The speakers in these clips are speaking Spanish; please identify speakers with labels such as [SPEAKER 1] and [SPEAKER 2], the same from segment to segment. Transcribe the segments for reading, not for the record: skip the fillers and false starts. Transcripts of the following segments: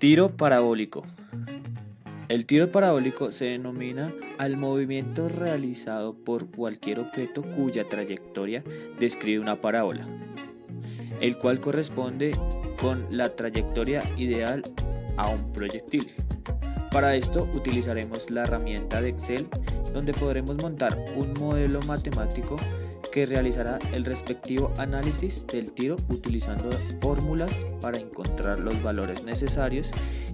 [SPEAKER 1] Tiro parabólico. El tiro parabólico se denomina al movimiento realizado por cualquier objeto cuya trayectoria describe una parábola, el cual corresponde con la trayectoria ideal a un proyectil. Para esto utilizaremos la herramienta de Excel, donde podremos montar un modelo matemático que realizará el respectivo análisis del tiro utilizando fórmulas para encontrar los valores necesarios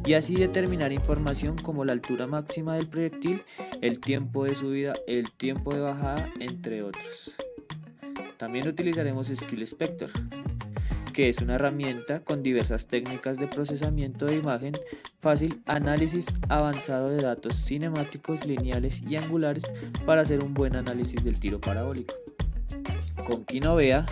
[SPEAKER 1] y así determinar información como la altura máxima del proyectil, el tiempo de subida, el tiempo de bajada, entre otros. También utilizaremos Skill Spector, que es una herramienta con diversas técnicas de procesamiento de imagen, fácil análisis avanzado de datos cinemáticos, lineales y angulares para hacer un buen análisis del tiro parabólico. Con Kinovea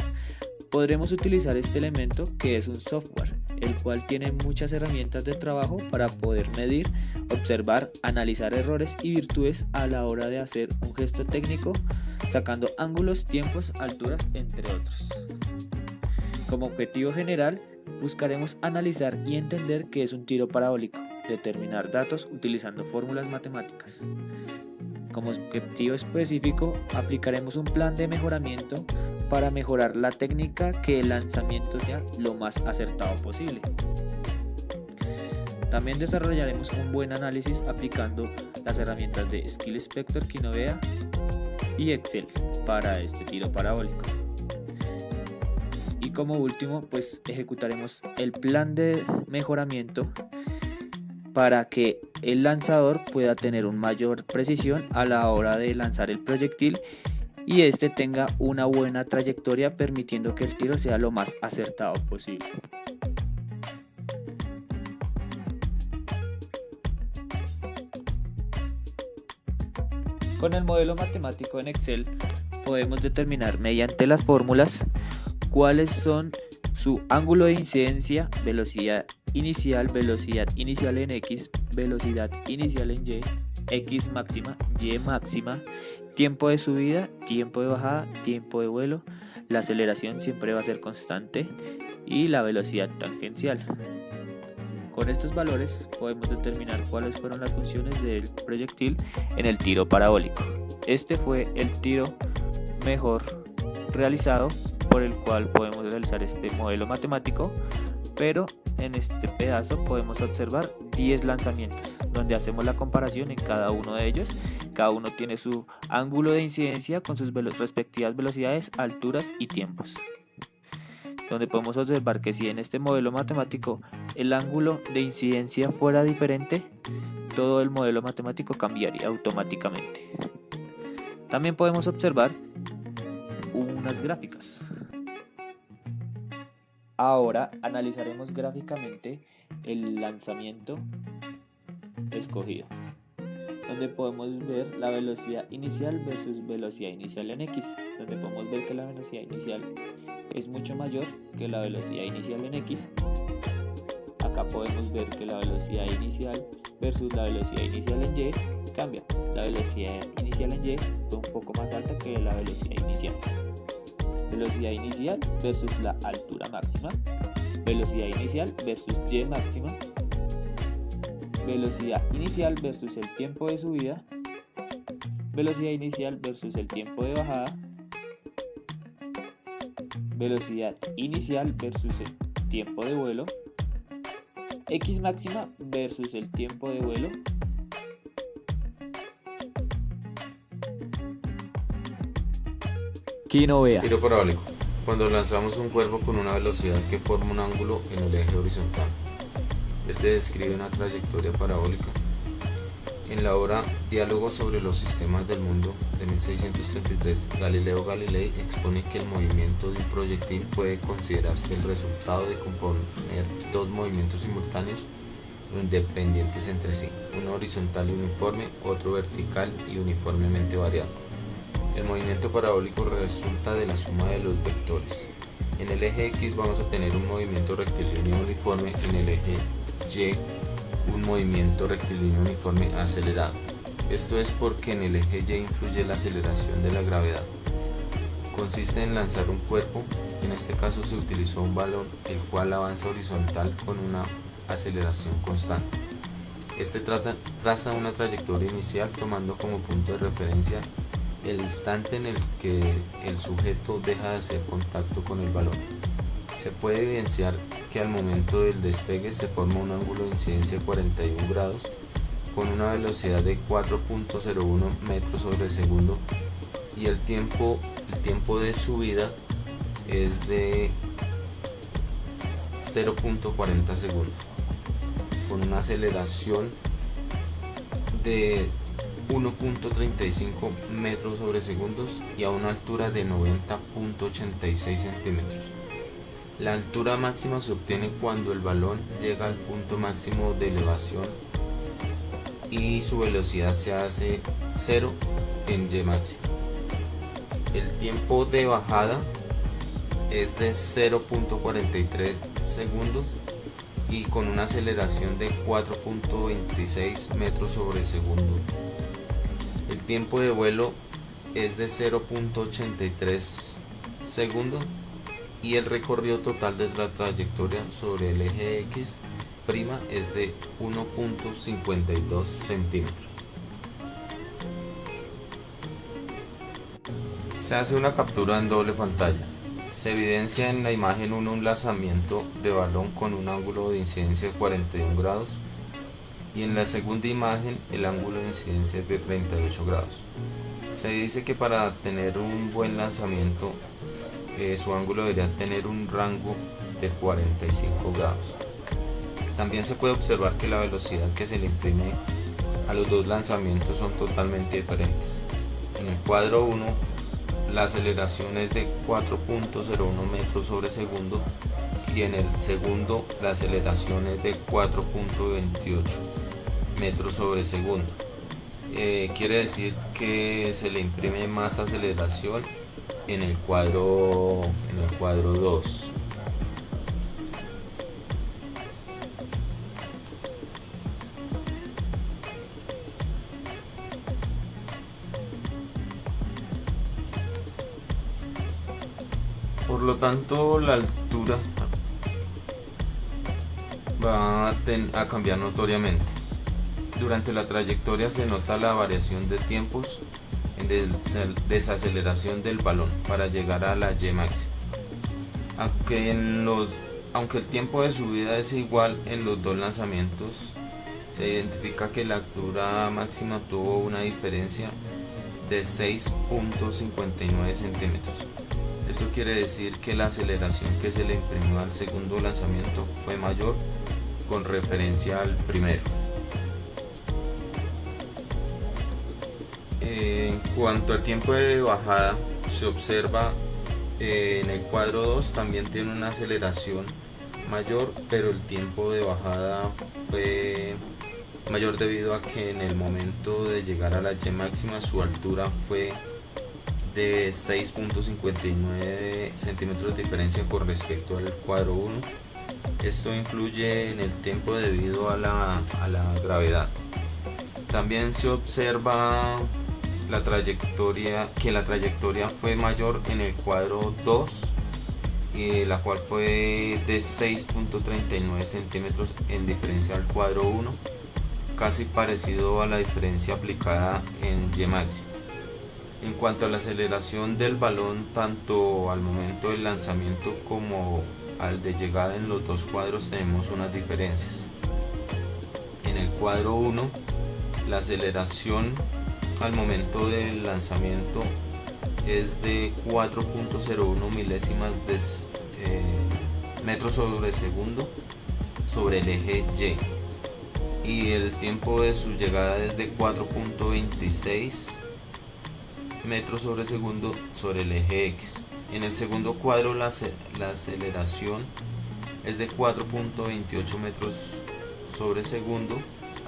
[SPEAKER 1] podremos utilizar este elemento que es un software, el cual tiene muchas herramientas de trabajo para poder medir, observar, analizar errores y virtudes a la hora de hacer un gesto técnico, sacando ángulos, tiempos, alturas, entre otros. Como objetivo general, buscaremos analizar y entender qué es un tiro parabólico, determinar datos utilizando fórmulas matemáticas. Como objetivo específico, aplicaremos un plan de mejoramiento para mejorar la técnica, que el lanzamiento sea lo más acertado posible. También desarrollaremos un buen análisis aplicando las herramientas de Skill Spector, Kinovea y Excel para este tiro parabólico. Y como último, pues ejecutaremos el plan de mejoramiento para que el lanzador pueda tener una mayor precisión a la hora de lanzar el proyectil y este tenga una buena trayectoria, permitiendo que el tiro sea lo más acertado posible. Con el modelo matemático en Excel podemos determinar mediante las fórmulas cuáles son su ángulo de incidencia, velocidad inicial en X, velocidad inicial en Y, X máxima, Y máxima, tiempo de subida, tiempo de bajada, tiempo de vuelo, la aceleración siempre va a ser constante y la velocidad tangencial. Con estos valores podemos determinar cuáles fueron las funciones del proyectil en el tiro parabólico. Este fue el tiro mejor realizado, por el cual podemos realizar este modelo matemático, pero en este pedazo podemos observar 10 lanzamientos, donde hacemos la comparación en cada uno de ellos. Cada uno tiene su ángulo de incidencia con sus respectivas velocidades, alturas y tiempos, donde podemos observar que si en este modelo matemático el ángulo de incidencia fuera diferente, todo el modelo matemático cambiaría automáticamente. También podemos observar unas gráficas. Ahora analizaremos gráficamente el lanzamiento escogido, donde podemos ver la velocidad inicial versus velocidad inicial en X, donde podemos ver que la velocidad inicial es mucho mayor que la velocidad inicial en X. Acá podemos ver que la velocidad inicial versus la velocidad inicial en Y cambia. La velocidad inicial en Y fue un poco más alta que la velocidad inicial. Velocidad inicial versus la altura máxima, velocidad inicial versus Y máxima, velocidad inicial versus el tiempo de subida, velocidad inicial versus el tiempo de bajada, velocidad inicial versus el tiempo de vuelo, X máxima versus el tiempo de vuelo, Kinovea.
[SPEAKER 2] Tiro parabólico. Cuando lanzamos un cuerpo con una velocidad que forma un ángulo en el eje horizontal. Este describe una trayectoria parabólica. En la obra Diálogo sobre los sistemas del mundo de 1633, Galileo Galilei expone que el movimiento de un proyectil puede considerarse el resultado de componer dos movimientos simultáneos o independientes entre sí, uno horizontal y uniforme, otro vertical y uniformemente variado. El movimiento parabólico resulta de la suma de los vectores. En el eje X vamos a tener un movimiento rectilíneo uniforme, en el eje Y un movimiento rectilíneo uniforme acelerado. Esto es porque en el eje Y influye la aceleración de la gravedad. Consiste en lanzar un cuerpo, en este caso se utilizó un balón el cual avanza horizontal con una aceleración constante. Este traza una trayectoria inicial tomando como punto de referencia el instante en el que el sujeto deja de hacer contacto con el balón. Se puede evidenciar que al momento del despegue se forma un ángulo de incidencia de 41 grados con una velocidad de 4.01 metros sobre segundo y el tiempo de subida es de 0.40 segundos con una aceleración de 1.35 metros sobre segundos y a una altura de 90.86 centímetros. La altura máxima se obtiene cuando el balón llega al punto máximo de elevación y su velocidad se hace 0 en y máximo. El tiempo de bajada es de 0.43 segundos y con una aceleración de 4.26 metros sobre segundo. El tiempo de vuelo es de 0.83 segundos y el recorrido total de la trayectoria sobre el eje X' es de 1.52 centímetros. Se hace una captura en doble pantalla. Se evidencia en la imagen 1 un lanzamiento de balón con un ángulo de incidencia de 41 grados y en la segunda imagen el ángulo de incidencia es de 38 grados. Se dice que para tener un buen lanzamiento su ángulo debería tener un rango de 45 grados. También se puede observar que la velocidad que se le imprime a los dos lanzamientos son totalmente diferentes. En el cuadro 1 la aceleración es de 4.01 metros sobre segundo y en el segundo la aceleración es de 4.28 metros sobre segundo. Quiere decir que se le imprime más aceleración en el cuadro 2. Por lo tanto, la altura va a cambiar notoriamente. Durante la trayectoria se nota la variación de tiempos en desaceleración del balón para llegar a la y máxima. Aunque el tiempo de subida es igual en los dos lanzamientos, se identifica que la altura máxima tuvo una diferencia de 6.59 centímetros. Esto quiere decir que la aceleración que se le imprimió al segundo lanzamiento fue mayor con referencia al primero. En cuanto al tiempo de bajada, se observa en el cuadro 2 también tiene una aceleración mayor, pero el tiempo de bajada fue mayor debido a que en el momento de llegar a la y máxima su altura fue de 6.59 centímetros de diferencia con respecto al cuadro 1. Esto influye en el tiempo debido a la gravedad. También se observa la trayectoria fue mayor en el cuadro 2, la cual fue de 6.39 centímetros en diferencia al cuadro 1, casi parecido a la diferencia aplicada en y máximo. En cuanto a la aceleración del balón, tanto al momento del lanzamiento como al de llegada en los dos cuadros tenemos unas diferencias. En el cuadro 1, la aceleración al momento del lanzamiento es de 4.01 milésimas de metros sobre segundo sobre el eje Y el tiempo de su llegada es de 4.26 metros sobre segundo sobre el eje X. En el segundo cuadro la aceleración es de 4.28 metros sobre segundo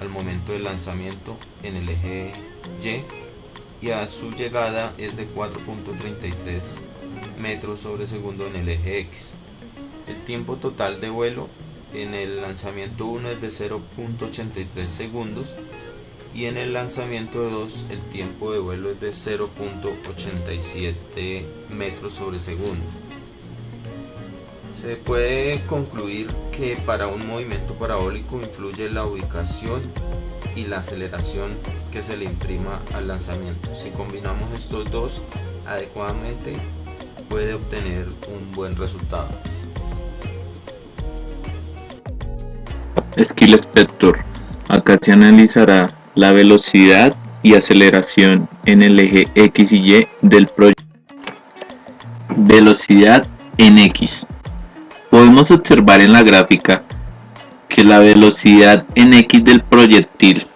[SPEAKER 2] al momento del lanzamiento en el eje y a su llegada es de 4.33 metros sobre segundo en el eje X. El tiempo total de vuelo en el lanzamiento 1 es de 0.83 segundos y en el lanzamiento 2 el tiempo de vuelo es de 0.87 metros sobre segundo. Se puede concluir que para un movimiento parabólico influye la ubicación y la aceleración que se le imprima al lanzamiento. Si combinamos estos dos adecuadamente, puede obtener un buen resultado.
[SPEAKER 3] Skill Spector. Acá se analizará la velocidad y aceleración en el eje X y Y del proyectil. Velocidad en X. Podemos observar en la gráfica que la velocidad en X del proyectil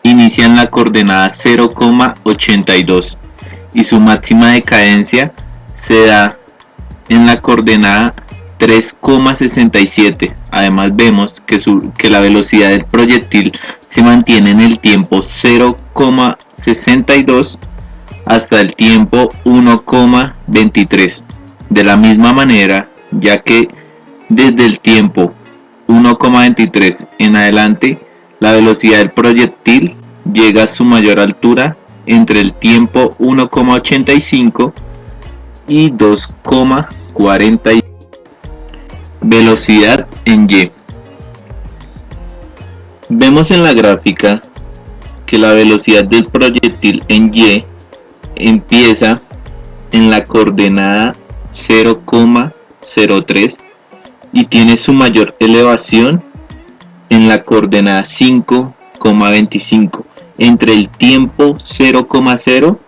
[SPEAKER 3] inicia en la coordenada 0,82 y su máxima decadencia se da en la coordenada 3,67. Además vemos que la velocidad del proyectil se mantiene en el tiempo 0,62 hasta el tiempo 1,23. De la misma manera, ya que desde el tiempo 1,23 en adelante, la velocidad del proyectil llega a su mayor altura entre el tiempo 1,85 y 2,40. Velocidad en Y. Vemos en la gráfica que la velocidad del proyectil en Y empieza en la coordenada 0,03 y tiene su mayor elevación en la coordenada 5,25 entre el tiempo 0,0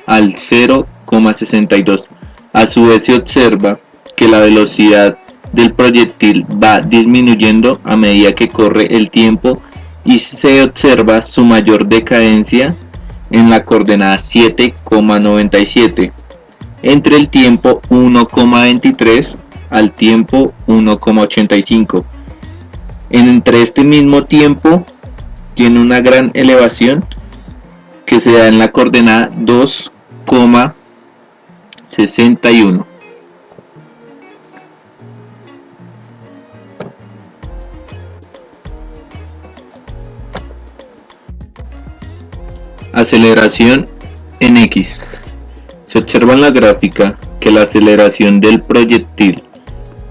[SPEAKER 3] al 0,62. A su vez se observa que la velocidad del proyectil va disminuyendo a medida que corre el tiempo y se observa su mayor decadencia en la coordenada 7,97 entre el tiempo 1,23 al tiempo 1,85. Entre este mismo tiempo tiene una gran elevación que se da en la coordenada 2,61. Aceleración en X. Se observa en la gráfica que la aceleración del proyectil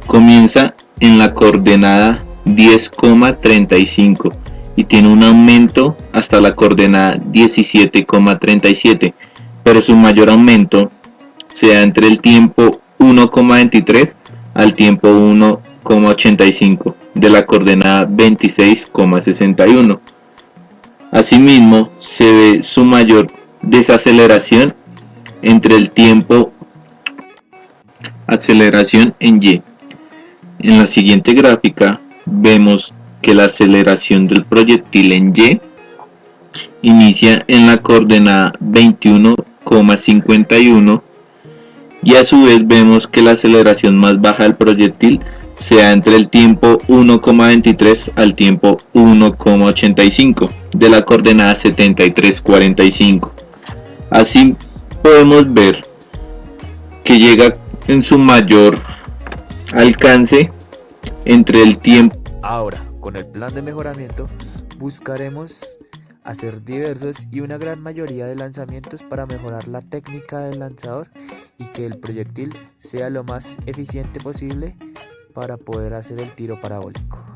[SPEAKER 3] comienza en la coordenada 10,35 y tiene un aumento hasta la coordenada 17,37, pero su mayor aumento se da entre el tiempo 1,23 al tiempo 1,85 de la coordenada 26,61. Asimismo, se ve su mayor desaceleración entre el tiempo. Aceleración en Y. En la siguiente gráfica vemos que la aceleración del proyectil en Y inicia en la coordenada 21,51 y a su vez vemos que la aceleración más baja del proyectil se da entre el tiempo 1,23 al tiempo 1,85 de la coordenada 73,45. Así podemos ver que llega en su mayor alcance entre el tiempo.
[SPEAKER 1] Ahora, con el plan de mejoramiento, buscaremos hacer diversos y una gran mayoría de lanzamientos para mejorar la técnica del lanzador y que el proyectil sea lo más eficiente posible para poder hacer el tiro parabólico.